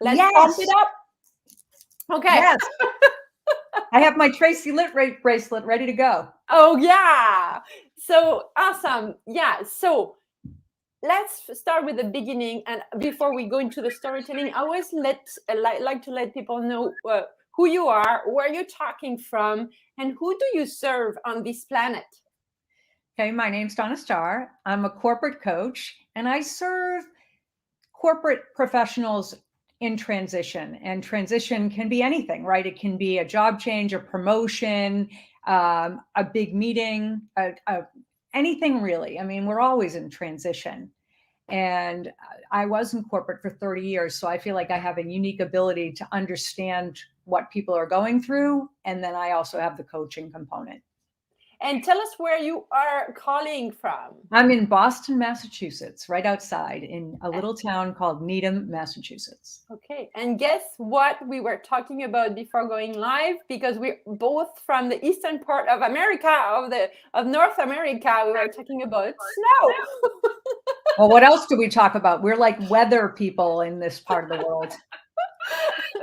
Let's pump it Yes. up. Okay. Yes. I have my Tracy Lit bracelet ready to go. Oh, yeah. So awesome. Yeah. So let's start with the beginning. And before we go into the storytelling, I always like to let people know who you are, where you're talking from, and who do you serve on this planet? Okay, my name's Donna Star. I'm a corporate coach, and I serve corporate professionals in transition. And transition can be anything, right? It can be a job change, a promotion, a big meeting, anything really. I mean, we're always in transition. And I was in corporate for 30 years. So I feel like I have a unique ability to understand what people are going through. And then I also have the coaching component. And tell us where you are calling from. I'm in Boston, Massachusetts, right outside in a little town called Needham, Massachusetts. Okay. And guess what we were talking about before going live? Because we're both from the eastern part of America, of North America. We were talking about snow. Well, what else do we talk about? We're like weather people in this part of the world.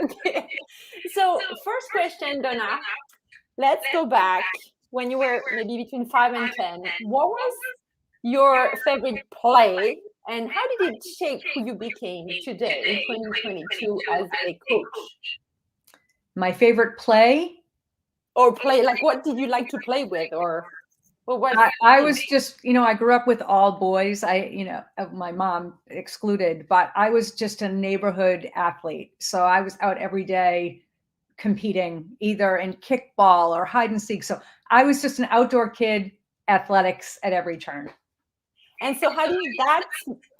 Okay. So first question, Donna, let's go back when you were maybe between 5 and 10. What was your favorite play and how did it shape who you became today in 2022 as a coach? My favorite play? Or play, like what did you like to play with? Or what? I was just, I grew up with all boys. My mom excluded, but I was just a neighborhood athlete. So I was out every day competing either in kickball or hide and seek. So I was just an outdoor kid, athletics at every turn. And so how did that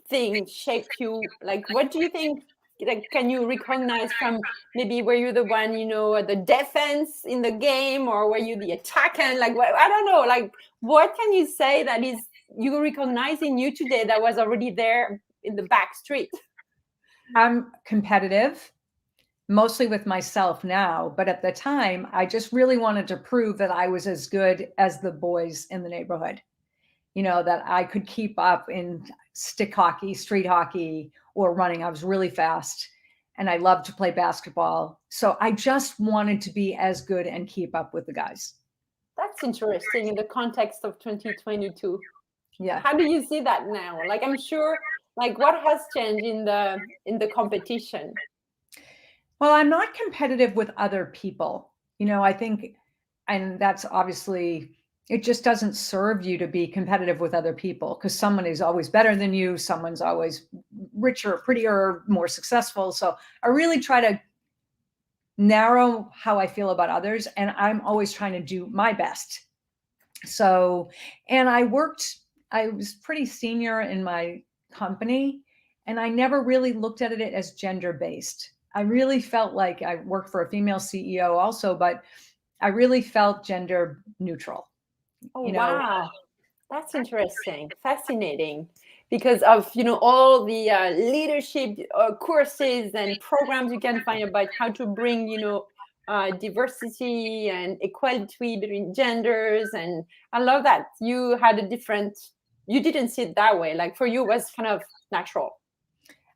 thing shape you? Like, what do you think? Like, can you recognize from maybe were you the one, the defense in the game, or were you the attacker? Like, I don't know. Like, what can you say that is you recognize in you today that was already there in the back street? I'm competitive, mostly with myself now, but at the time, I just really wanted to prove that I was as good as the boys in the neighborhood. That I could keep up in stick hockey, street hockey, or running. I was really fast and I loved to play basketball. So I just wanted to be as good and keep up with the guys. That's interesting in the context of 2022. Yeah. How do you see that now? Like, I'm sure, like, what has changed in the competition? Well, I'm not competitive with other people. I think, and that's obviously, it just doesn't serve you to be competitive with other people because someone is always better than you. Someone's always richer, prettier, more successful. So I really try to narrow how I feel about others. And I'm always trying to do my best. So, and I was pretty senior in my company and I never really looked at it as gender based. I really felt like I worked for a female CEO also, but I really felt gender neutral. Oh, wow. That's interesting. Fascinating. Because of, all the leadership courses and programs you can find about how to bring, diversity and equality between genders. And I love that you had you didn't see it that way. Like for you, it was kind of natural.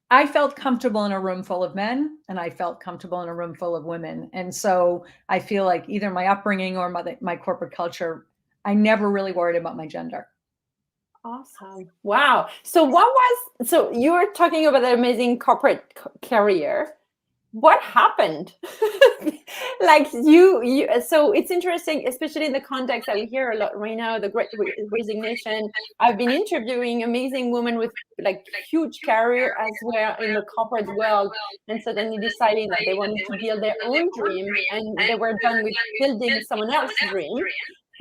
I felt comfortable in a room full of men and I felt comfortable in a room full of women. And so I feel like either my upbringing or my corporate culture, I never really worried about my gender. Awesome. Wow. So so you were talking about an amazing corporate career. What happened? Like so it's interesting, especially in the context that we hear a lot right now, the great resignation. I've been interviewing amazing women with like huge career as well in the corporate world and suddenly deciding that they wanted to build their own dream and they were done with building someone else's dream.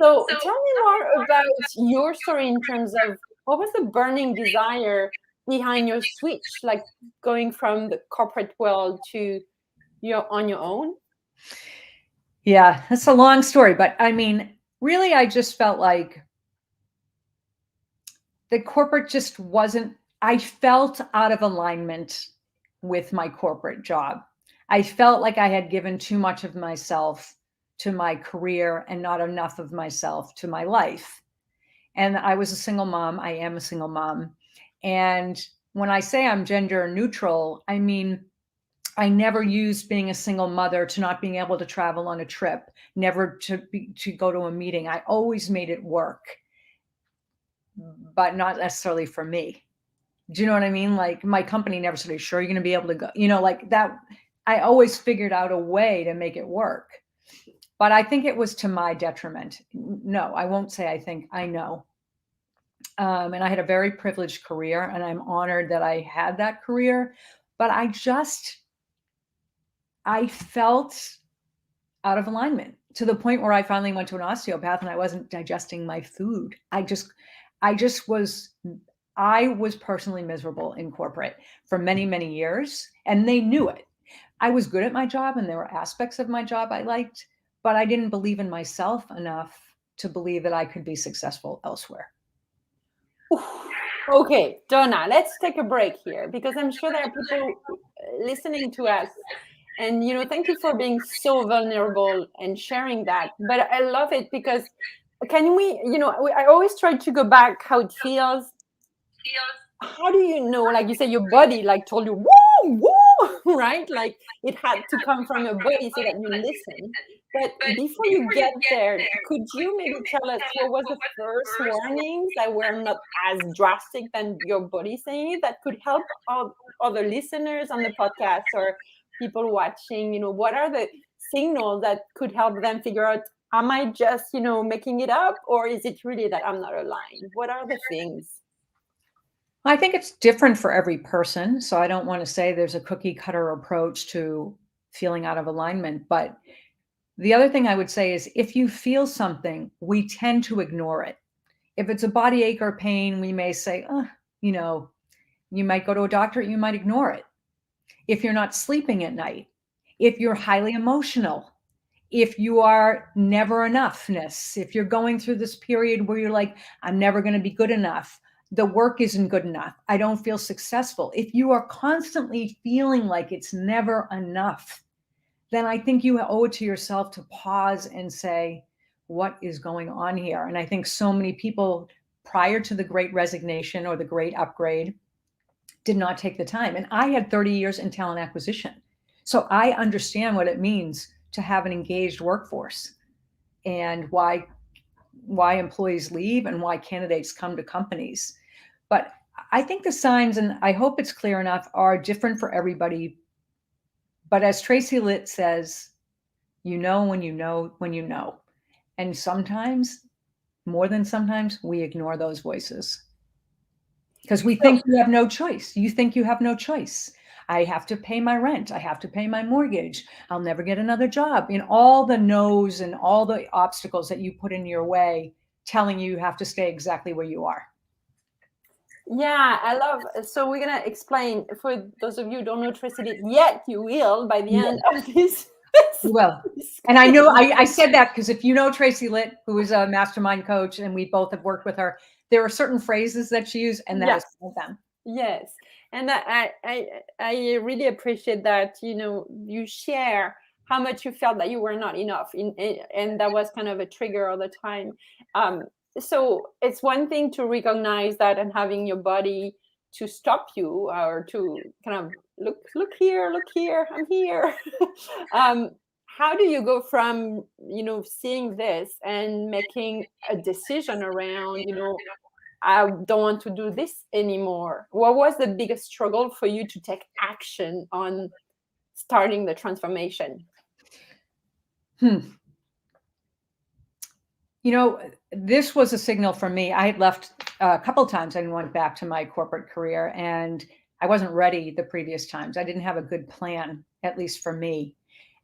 So tell me more about your story in terms of what was the burning desire behind your switch, like going from the corporate world to you're on your own? Yeah, that's a long story, but I mean, really, I just felt like the corporate just wasn't, I felt out of alignment with my corporate job. I felt like I had given too much of myself to my career and not enough of myself to my life. And I was a single mom. I am a single mom. And when I say I'm gender neutral, I mean, I never used being a single mother to not being able to travel on a trip, never to go to a meeting. I always made it work, but not necessarily for me. Do you know what I mean? Like my company never said, "Are you sure you're going to be able to go?" Like that. I always figured out a way to make it work, but I think it was to my detriment. No, I won't say I think, I know. And I had a very privileged career, and I'm honored that I had that career, but I felt out of alignment to the point where I finally went to an osteopath and I wasn't digesting my food. I was personally miserable in corporate for many, many years, and they knew it. I was good at my job and there were aspects of my job I liked, but I didn't believe in myself enough to believe that I could be successful elsewhere. Okay, Donna, let's take a break here because I'm sure there are people listening to us. And, thank you for being so vulnerable and sharing that. But I love it because can we, I always try to go back how it feels. How do you know, like you said, your body like told you, woo, woo, right? Like it had to come from your body so that you listen. But before you get there, could you maybe tell us what was the first warnings that were not as drastic than your body saying it, that could help other listeners on the podcast or people watching? What are the signals that could help them figure out, am I just, making it up, or is it really that I'm not aligned? What are the things? I think it's different for every person. So I don't want to say there's a cookie cutter approach to feeling out of alignment. But the other thing I would say is if you feel something, we tend to ignore it. If it's a body ache or pain, we may say, you might go to a doctor, you might ignore it. If you're not sleeping at night, if you're highly emotional, if you are never enoughness, if you're going through this period where you're like, I'm never going to be good enough, the work isn't good enough, I don't feel successful. If you are constantly feeling like it's never enough, then I think you owe it to yourself to pause and say, what is going on here? And I think so many people prior to the Great Resignation or the Great Upgrade did not take the time. And I had 30 years in talent acquisition. So I understand what it means to have an engaged workforce and why employees leave and why candidates come to companies. But I think the signs, and I hope it's clear enough, are different for everybody. But as Tracy Litt says, you know when you know when you know. And sometimes, more than sometimes, we ignore those voices. Because we think you have no choice. You think you have no choice. I have to pay my rent. I have to pay my mortgage. I'll never get another job. In all the no's and all the obstacles that you put in your way, telling you have to stay exactly where you are. Yeah, I love. So we're gonna explain for those of you who don't know Tracy, yet you will by the end of this. You will. And I know I said that because if you know Tracy Litt, who is a mastermind coach, and we both have worked with her, there are certain phrases that she uses, and that is one of them. Yes, and I really appreciate that. You share how much you felt that you were not enough, and that was kind of a trigger all the time. So it's one thing to recognize that and having your body to stop you or to kind of look here, I'm here. How do you go from seeing this and making a decision around I don't want to do this anymore? What was the biggest struggle for you to take action on starting the transformation? This was a signal for me. I had left a couple of times. I went back to my corporate career, and I wasn't ready the previous times. I didn't have a good plan, at least for me.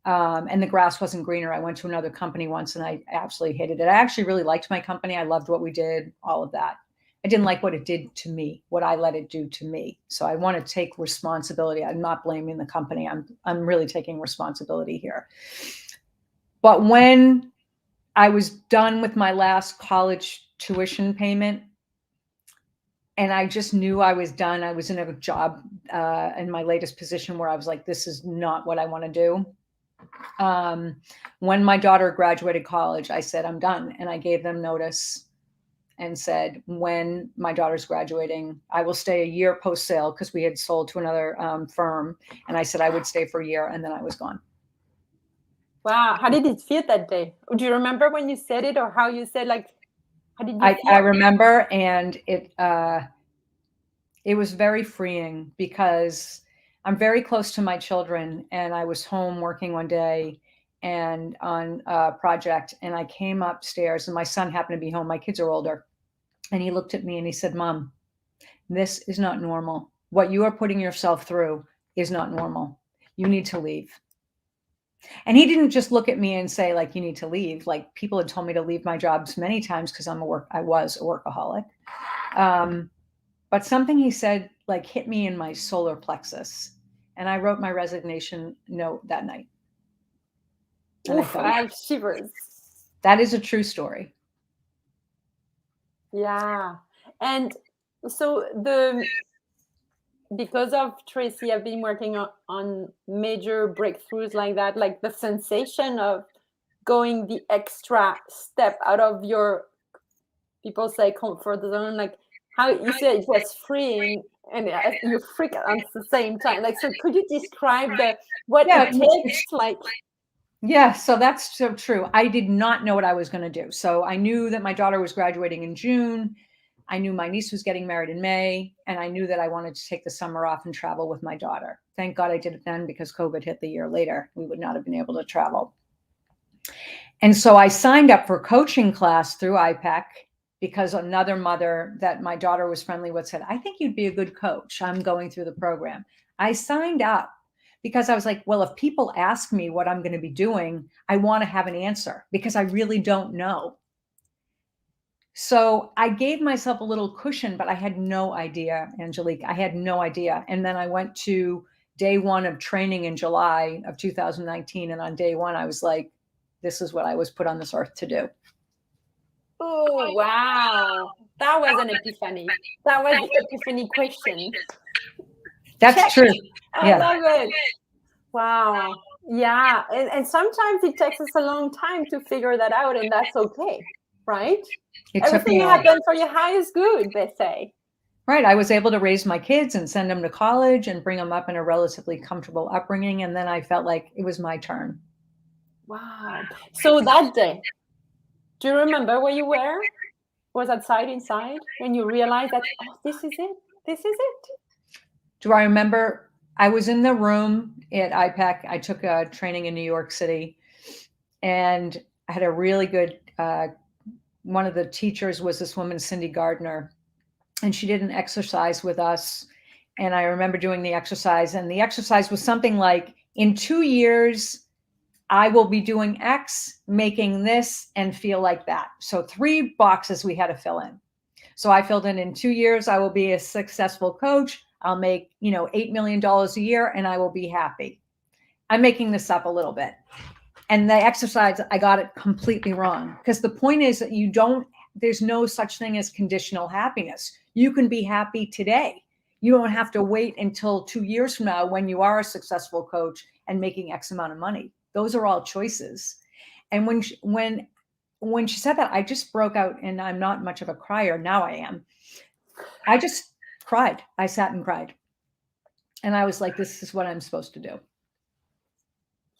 And the grass wasn't greener. I went to another company once, and I absolutely hated it. I actually really liked my company. I loved what we did, all of that. I didn't like what it did to me, what I let it do to me. So I want to take responsibility. I'm not blaming the company. I'm really taking responsibility here. But when I was done with my last college tuition payment, and I just knew I was done. I was in a job in my latest position where I was like, this is not what I want to do. When my daughter graduated college, I said, I'm done. And I gave them notice. and said, when my daughter's graduating, I will stay a year post-sale, because we had sold to another firm. And I said I would stay for a year, and then I was gone. Wow. How did it feel that day? Do you remember when you said it, or how you said, like, how did you feel? I remember, and it was very freeing, because I'm very close to my children, and I was home working one day and on a project, and I came upstairs, and my son happened to be home. My kids are older. And he looked at me and he said, Mom, this is not normal. What you are putting yourself through is not normal. You need to leave. And he didn't just look at me and say, like, you need to leave. Like, people had told me to leave my jobs many times, because I was a workaholic. But something he said, like, hit me in my solar plexus. And I wrote my resignation note that night. And Oof, I have shivers. That is a true story. Yeah. And so because of Tracy, I've been working on major breakthroughs like that, like the sensation of going the extra step out of your, people say, comfort zone, like how you said it was freeing, and you freak at the same time. Like, so could you describe what it takes, like? Yeah, so that's so true. I did not know what I was going to do. So I knew that my daughter was graduating in June. I knew my niece was getting married in May, and I knew that I wanted to take the summer off and travel with my daughter. Thank God I did it then, because COVID hit the year later. We would not have been able to travel. And so I signed up for coaching class through IPEC, because another mother that my daughter was friendly with said, I think you'd be a good coach. I'm going through the program. I signed up because I was like, well, if people ask me what I'm going to be doing, I want to have an answer, because I really don't know. So I gave myself a little cushion, but I had no idea, Angelique. I had no idea. And then I went to day one of training in July of 2019. And on day one, I was like, this is what I was put on this earth to do. Oh, wow. That was an epiphany. That was the epiphany question. That's Check. true. I love it. Wow. Yeah. And sometimes it takes us a long time to figure that out, and that's okay, right? Everything happens for your highest good, they say. Right. I was able to raise my kids and send them to college and bring them up in a relatively comfortable upbringing. And then I felt like it was my turn. Wow. So that day, do you remember where you were? Was that inside, when you realized that, oh, this is it? This is it? Do I remember? I was in the room at IPEC. I took a training in New York City, and I had a really good, one of the teachers was this woman, Cindy Gardner, and she did an exercise with us. And I remember doing the exercise, and the exercise was something like, in 2 years, I will be doing X, making this, and feel like that. So 3 boxes we had to fill in. So I filled in 2 years, I will be a successful coach. I'll make, $8 million a year, and I will be happy. I'm making this up a little bit. And the exercise, I got it completely wrong, because the point is that there's no such thing as conditional happiness. You can be happy today. You don't have to wait until 2 years from now, when you are a successful coach and making X amount of money. Those are all choices. And when she said that, I just broke out, and I'm not much of a crier. Now I am. I just cried. I sat and cried. And I was like, this is what I'm supposed to do.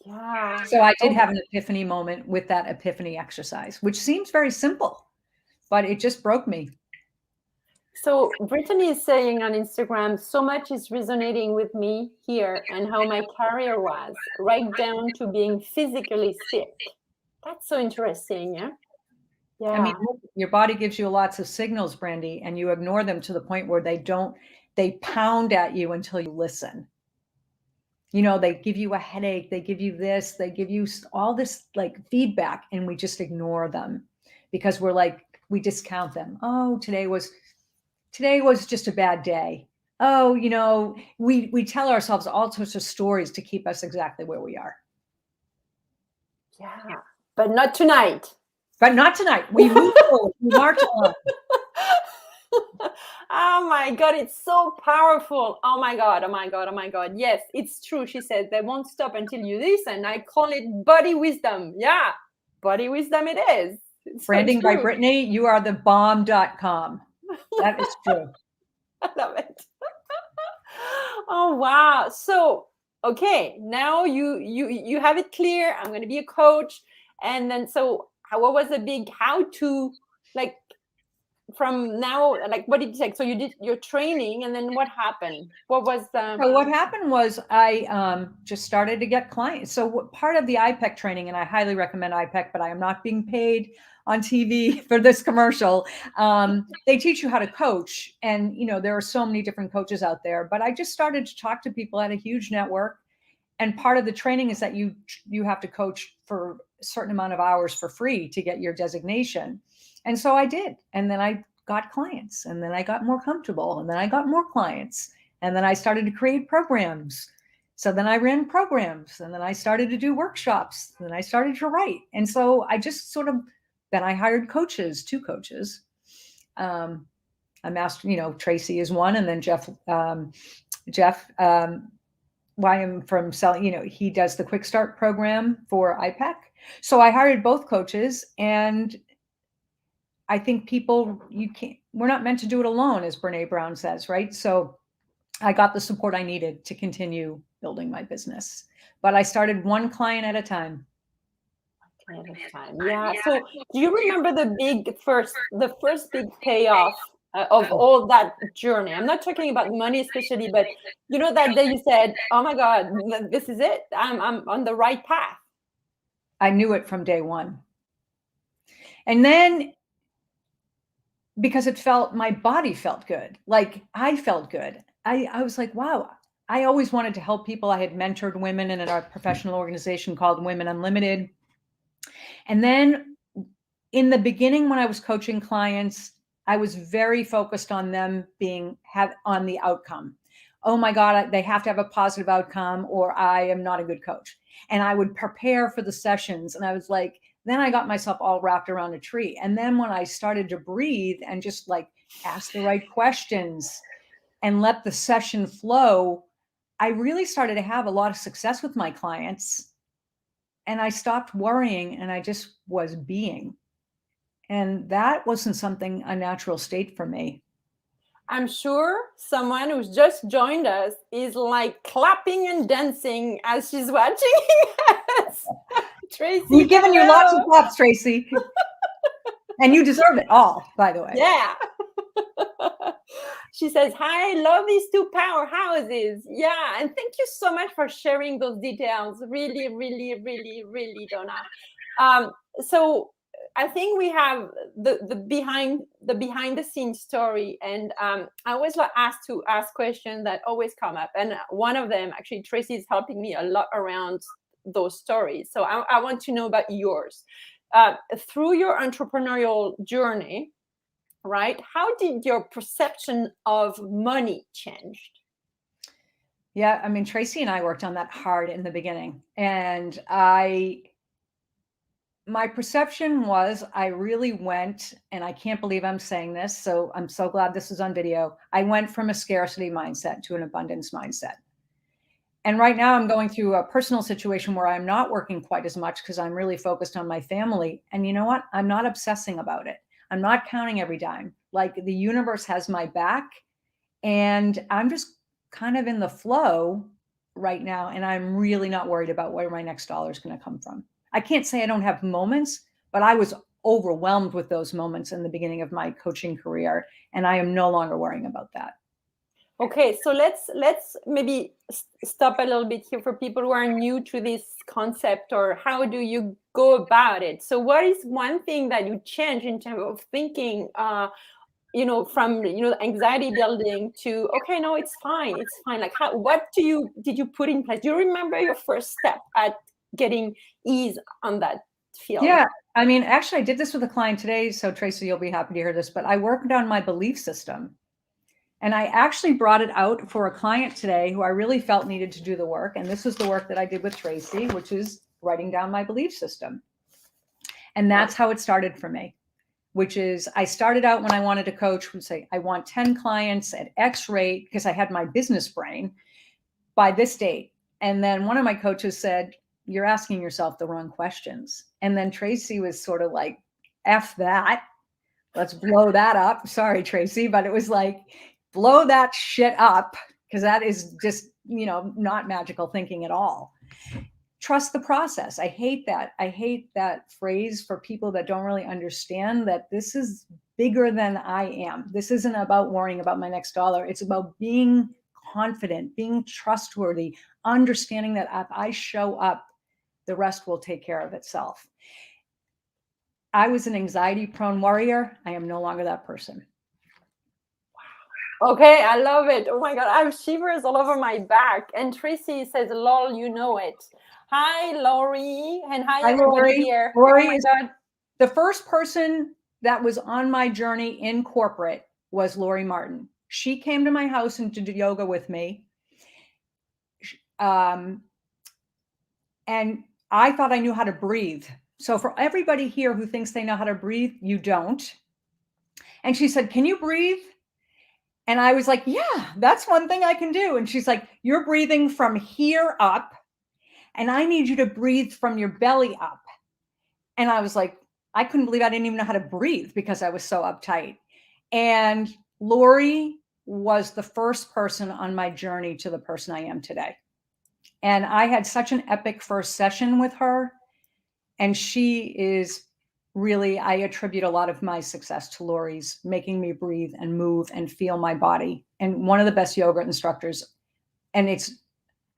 Yeah. So I did have an epiphany moment with that epiphany exercise, which seems very simple, but it just broke me. So Brittany is saying on Instagram, so much is resonating with me here, and how my career was, right down to being physically sick. That's so interesting, yeah? Yeah. I mean, your body gives you lots of signals, Brandy, and you ignore them to the point where they pound at you until you listen. They give you a headache, they give you this, they give you all this like feedback, and we just ignore them because we discount them. Oh, today was just a bad day. Oh, we tell ourselves all sorts of stories to keep us exactly where we are. Yeah, but not tonight. But not tonight. We move forward. We march on. Oh my God, it's so powerful. Oh my God, oh my God, oh my God. Yes, it's true. She says they won't stop until you listen. I call it body wisdom. Yeah, body wisdom it is. It's so Branding by true. Brittany, you are the bomb.com. That is true. I love it. Oh wow. So okay, now you have it clear. I'm going to be a coach, and then so what was the big how to, like, from now, like what did you take? So you did your training, and then what happened? What was the So what happened was I just started to get clients. So part of the IPEC training, and I highly recommend IPEC, but I am not being paid on TV for this commercial. They teach you how to coach, and there are so many different coaches out there. But I just started to talk to people at a huge network, and part of the training is that you have to coach for a certain amount of hours for free to get your designation. And so I did, and then I got clients, and then I got more comfortable, and then I got more clients. And then I started to create programs. So then I ran programs, and then I started to do workshops, and then I started to write. And so I just then I hired coaches, 2 coaches. I mastered, Tracy is one, and then Jeff Wyam from selling, he does the Quick Start program for IPEC. So I hired both coaches, and I think we're not meant to do it alone, as Brene Brown says, right? So I got the support I needed to continue building my business, but I started one client at a time. time? Yeah. So do you remember the first big payoff of all that journey? I'm not talking about money especially, but that day you said, "Oh my God, this is it. I'm on the right path." I knew it from day one. And then because my body felt good. Like I felt good. I was like, wow, I always wanted to help people. I had mentored women in a professional organization called Women Unlimited. And then in the beginning, when I was coaching clients, I was very focused on them on the outcome. Oh my God, they have to have a positive outcome, or I am not a good coach. And I would prepare for the sessions, and I was like, then I got myself all wrapped around a tree. And then when I started to breathe and just like ask the right questions and let the session flow, I really started to have a lot of success with my clients. And I stopped worrying, and I just was being. And that wasn't a natural state for me. I'm sure someone who's just joined us is like clapping and dancing as she's watching us. Tracy, we've given you lots of hello. claps, Tracy. And you deserve it all, by the way. Yeah. She says, "Hi, I love these 2 powerhouses." Yeah, and thank you so much for sharing those details. Really, really, really, really, Donna. So I think we have the behind the scenes story, and I always like to ask questions that always come up, and one of them, actually, Tracy is helping me a lot around those stories. So I want to know about yours. Through your entrepreneurial journey, right? How did your perception of money change? Yeah, I mean, Tracy and I worked on that hard in the beginning. And my perception was I really went, and I can't believe I'm saying this, so I'm so glad this is on video. I went from a scarcity mindset to an abundance mindset. And right now I'm going through a personal situation where I'm not working quite as much because I'm really focused on my family. And you know what? I'm not obsessing about it. I'm not counting every dime. Like the universe has my back, and I'm just kind of in the flow right now. And I'm really not worried about where my next dollar is going to come from. I can't say I don't have moments, but I was overwhelmed with those moments in the beginning of my coaching career. And I am no longer worrying about that. Okay, so let's maybe stop a little bit here for people who are new to this concept, or how do you go about it? So what is one thing that you change in terms of thinking, from anxiety building to, okay, no, it's fine, like what did you put in place? Do you remember your first step at getting ease on that field? Yeah, I mean, actually I did this with a client today, so Tracy, you'll be happy to hear this, but I worked on my belief system. And I actually brought it out for a client today who I really felt needed to do the work. And this is the work that I did with Tracy, which is writing down my belief system. And that's how it started for me, which is I started out when I wanted to coach, would say, I want 10 clients at X rate, because I had my business brain, by this date. And then one of my coaches said, you're asking yourself the wrong questions. And then Tracy was sort of like, F that. Let's blow that up. Sorry, Tracy, but it was like, blow that shit up, because that is just, not magical thinking at all. Trust the process. I hate that. I hate that phrase for people that don't really understand that this is bigger than I am. This isn't about worrying about my next dollar. It's about being confident, being trustworthy, understanding that if I show up, the rest will take care of itself. I was an anxiety-prone warrior. I am no longer that person. Okay, I love it. Oh my God, I have shivers all over my back. And Tracy says, lol, you know it. Hi, Lori. And hi everybody Lori. here. Lori oh my is God. The first person that was on my journey in corporate was Lori Martin. She came to my house and did yoga with me. And I thought I knew how to breathe. So for everybody here who thinks they know how to breathe, you don't. And she said, can you breathe? And I was like, yeah, that's one thing I can do. And she's like, you're breathing from here up, and I need you to breathe from your belly up. And I was like, I couldn't believe I didn't even know how to breathe because I was so uptight. And Lori was the first person on my journey to the person I am today. And I had such an epic first session with her. And she is really, I attribute a lot of my success to Lori's making me breathe and move and feel my body. And one of the best yoga instructors. And it's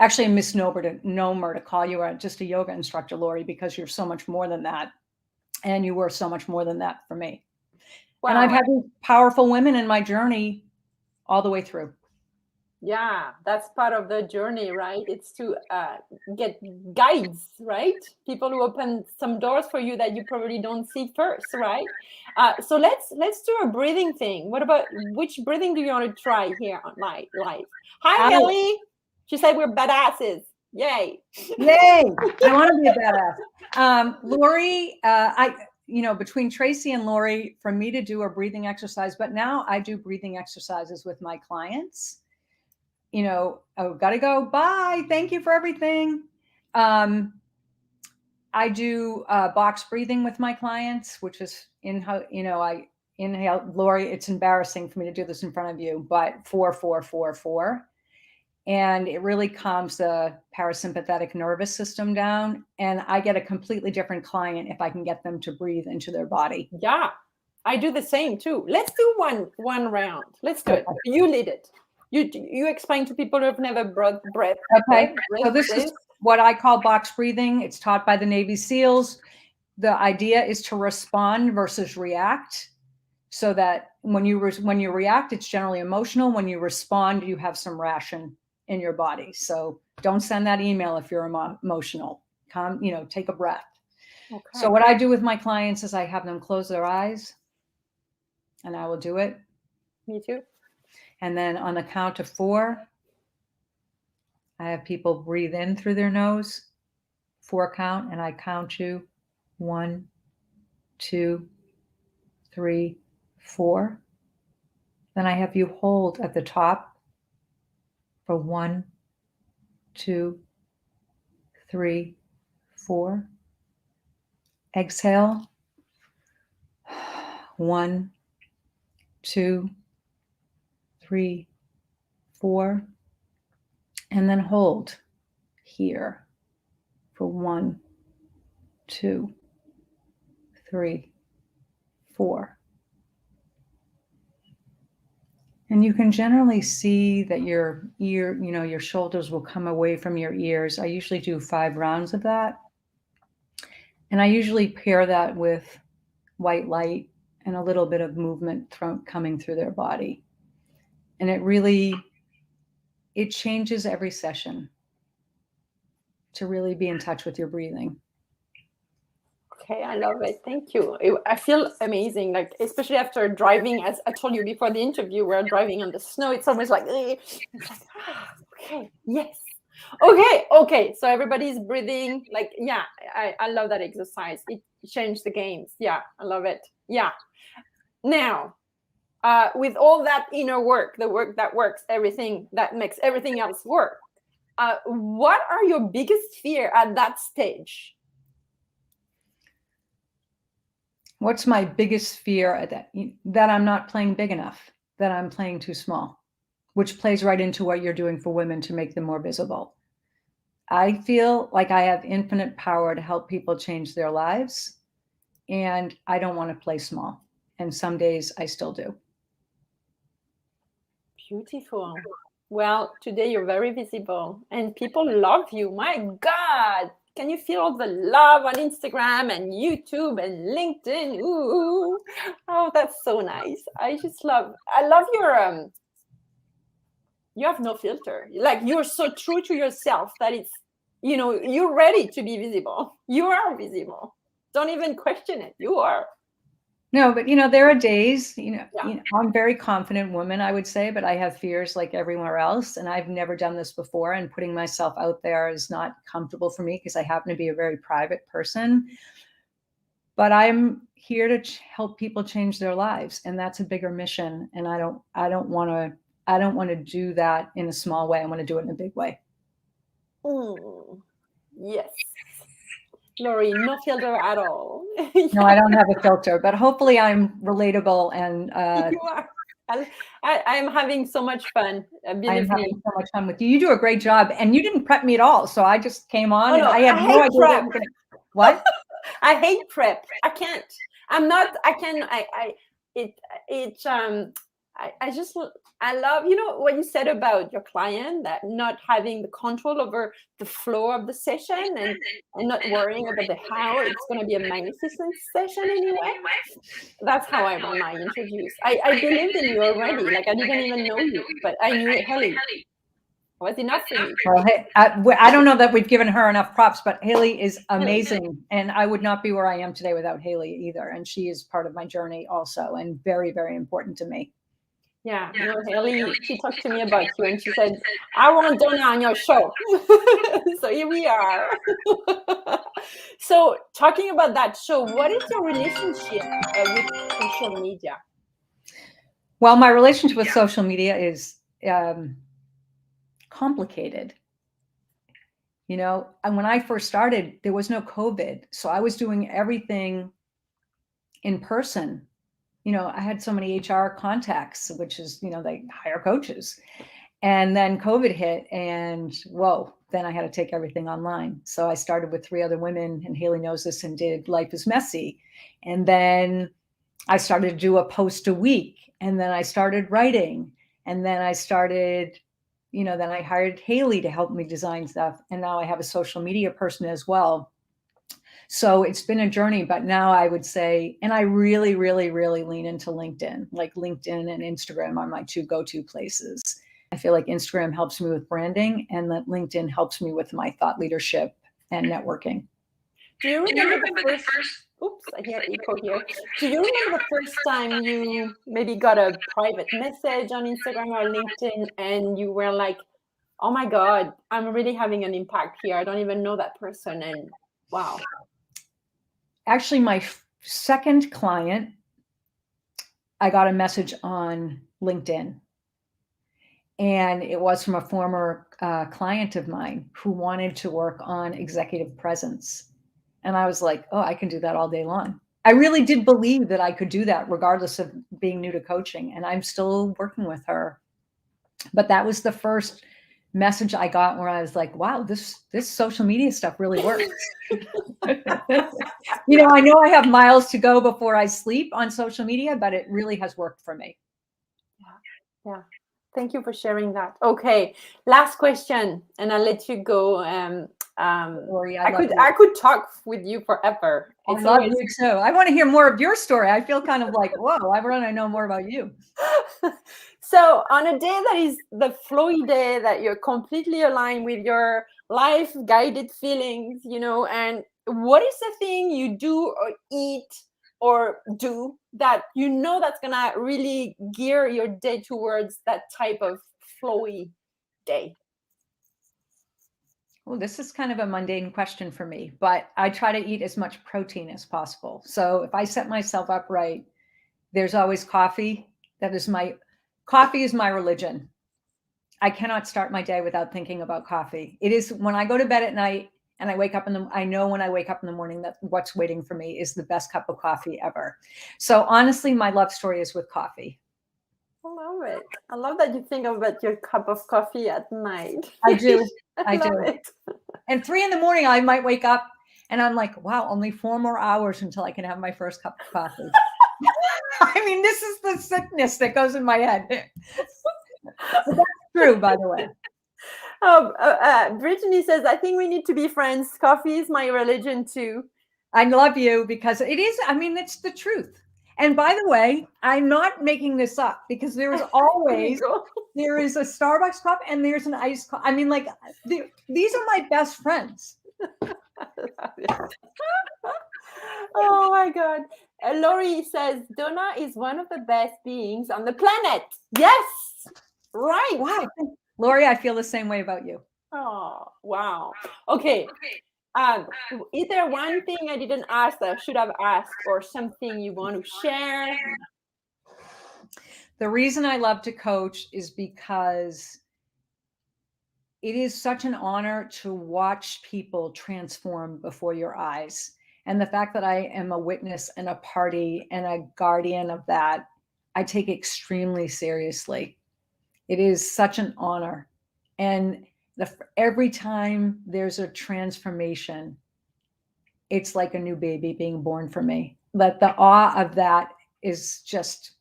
actually a misnomer to call you just a yoga instructor, Lori, because you're so much more than that. And you were so much more than that for me. Wow. And I've had these powerful women in my journey all the way through. Yeah, that's part of the journey, right? It's to get guides, right? People who open some doors for you that you probably don't see first, right? So let's do a breathing thing. What about, which breathing do you want to try here on my live? Hi, Haley. She said we're badasses. Yay. Yay. I want to be a badass. Lori, between Tracy and Lori, for me to do a breathing exercise, but now I do breathing exercises with my clients. Gotta go. Bye. Thank you for everything. I do box breathing with my clients, which is I inhale. Lori, it's embarrassing for me to do this in front of you, but 4, 4, 4, 4. And it really calms the parasympathetic nervous system down. And I get a completely different client if I can get them to breathe into their body. Yeah, I do the same too. Let's do one round. Let's do it. You lead it. You explain to people who have never breath. Okay. So this is what I call box breathing. It's taught by the Navy SEALs. The idea is to respond versus react. So that when you react, it's generally emotional. When you respond, you have some ration in your body. So don't send that email if you're emotional. Take a breath. Okay. So what I do with my clients is I have them close their eyes, and I will do it. Me too. And then on the count of 4, I have people breathe in through their nose, 4 count, and I count you 1, 2, 3, 4. Then I have you hold at the top for 1, 2, 3, 4. Exhale. 1, 2, 3, 4. And then hold here for 1, 2, 3, 4. And you can generally see that your your shoulders will come away from your ears. I usually do 5 rounds of that. And I usually pair that with white light and a little bit of movement coming through their body. And it changes every session to really be in touch with your breathing. Okay, I love it. Thank you. I feel amazing, like especially after driving. As I told you before the interview, we're driving on the snow. It's almost like, it's like, okay, yes. Okay. So everybody's breathing. Like, yeah, I love that exercise. It changed the games. Yeah, I love it. Yeah. Now, with all that inner work, the work that works, everything that makes everything else work, what are your biggest fear at that stage? What's my biggest fear? That I'm not playing big enough, that I'm playing too small, which plays right into what you're doing for women to make them more visible. I feel like I have infinite power to help people change their lives, and I don't want to play small. And some days I still do. Beautiful. Well, today you're very visible and people love you. My God. Can you feel all the love on Instagram and YouTube and LinkedIn? Ooh. Oh, that's so nice. I love your you have no filter. Like you're so true to yourself that you're ready to be visible. You are visible. Don't even question it. You are. No, but there are days, Yeah. I'm a very confident woman, I would say, but I have fears like everywhere else. And I've never done this before. And putting myself out there is not comfortable for me because I happen to be a very private person. But I'm here to help people change their lives. And that's a bigger mission. And I don't want to do that in a small way. I want to do it in a big way. Yes. Lori, no filter at all. No, I don't have a filter, but hopefully I'm relatable and you are. I'm having so much fun. I'm Believe me. having so much fun with you. You do a great job, and you didn't prep me at all. So I just came on, and no, I had I no hate idea prep. What? I hate prep. I can't. I'm not. I can. I just I love what you said about your client, that not having the control over the flow of the session and not worrying about the how it's going to be a magnificent session anyway. That's how I run my interviews. I believed in you already. Like I didn't even know you, but I knew Haley was enough for me. Well, hey, I don't know that we've given her enough props, but Haley is amazing, and I would not be where I am today without Haley either. And she is part of my journey also, and very, very important to me. Yeah, Haley, she talked to me about you and she said, I want Donna on your show. So here we are. So talking about that show, what is your relationship with social media? Well, my relationship with social media is complicated. And when I first started, there was no COVID. So I was doing everything in person. I had so many HR contacts, which is, they hire coaches. And then COVID hit and whoa, then I had to take everything online. So I started with 3 other women, and Haley knows this, and did Life is Messy. And then I started to do a post a week. And then I started writing. And then I started, then I hired Haley to help me design stuff. And now I have a social media person as well. So it's been a journey, but now I would say, and I really, really, really lean into LinkedIn. Like LinkedIn and Instagram are my 2 go-to places. I feel like Instagram helps me with branding, and that LinkedIn helps me with my thought leadership and networking. Do you remember the first? Oops, I hear echo here. Do you remember the first time you maybe got a private message on Instagram or LinkedIn and you were like, oh my God, I'm really having an impact here. I don't even know that person. And wow. Actually, my second client, I got a message on LinkedIn. And it was from a former client of mine who wanted to work on executive presence. And I was like, oh, I can do that all day long. I really did believe that I could do that regardless of being new to coaching. And I'm still working with her. But that was the first message I got where I was like, wow, this social media stuff really works. I know I have miles to go before I sleep on social media, but it really has worked for me. Yeah. Thank you for sharing that. Okay, last question, and I'll let you go. I could talk with you forever. I love you too. I want to hear more of your story. I feel kind of like, whoa, I want to know more about you. So on a day that is the flowy day, that you're completely aligned with your life guided feelings, and what is the thing you do or eat or do that that's gonna really gear your day towards that type of flowy day? Well, this is kind of a mundane question for me, but I try to eat as much protein as possible. So if I set myself up right, there's always coffee. Coffee is my religion. I cannot start my day without thinking about coffee. It is when I go to bed at night, And I know when I wake up in the morning that what's waiting for me is the best cup of coffee ever. So honestly, my love story is with coffee. I love it. I love that you think about your cup of coffee at night. I do. I do. love it. And 3 a.m, I might wake up and I'm like, wow, only 4 more hours until I can have my first cup of coffee. I mean, this is the sickness that goes in my head. But that's true, by the way. Brittany says, I think we need to be friends. Coffee is my religion too. I love you because it is, I mean, it's the truth. And by the way, I'm not making this up because there's always, there is a Starbucks cup and there's an iced coffee. I mean, like, these are my best friends. Oh my God. Lori says, Donna is one of the best beings on the planet. Yes. Right. Wow. Lori, I feel the same way about you. Oh, wow. Okay. Is there one thing I didn't ask that I should have asked, or something you want to share? The reason I love to coach is because it is such an honor to watch people transform before your eyes. And the fact that I am a witness and a party and a guardian of that, I take extremely seriously. It is such an honor. And every time there's a transformation, it's like a new baby being born for me. But the awe of that is just,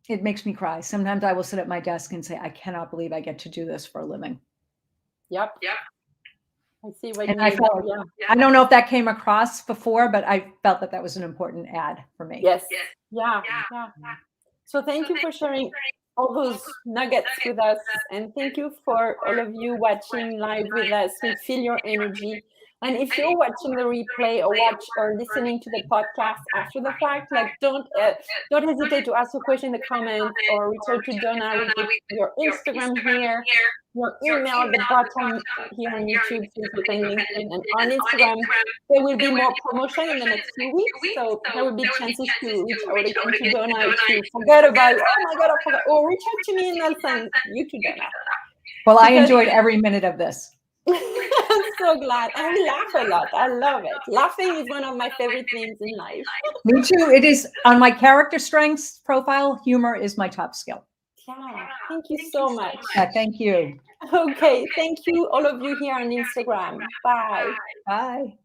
it makes me cry. Sometimes I will sit at my desk and say, I cannot believe I get to do this for a living. Yep. I see what and you mean. I don't know if that came across before, but I felt that was an important ad for me. Yes. Yeah. So thank you for sharing all those nuggets with us. And thank you for all of you watching live with us. We feel your energy. And if you're watching the replay or listening to the podcast after the fact, like don't hesitate to ask a question in the comments or reach out to Donna with your Instagram here, your email at the bottom here on YouTube, Facebook, and LinkedIn. And on Instagram, there will be more promotion in the next few weeks. So there will be chances to reach out again to Donna if you forget about, oh my God, I forgot. Or reach out to me and I'll send you to Donna. Well, I enjoyed every minute of this. I'm so glad. And we laugh a lot. I love it. Laughing is one of my favorite things in life. Me too. It is on my character strengths profile. Humor is my top skill. Yeah. Thank you so much. Thank you. Okay. Thank you, all of you here on Instagram. Bye. Bye.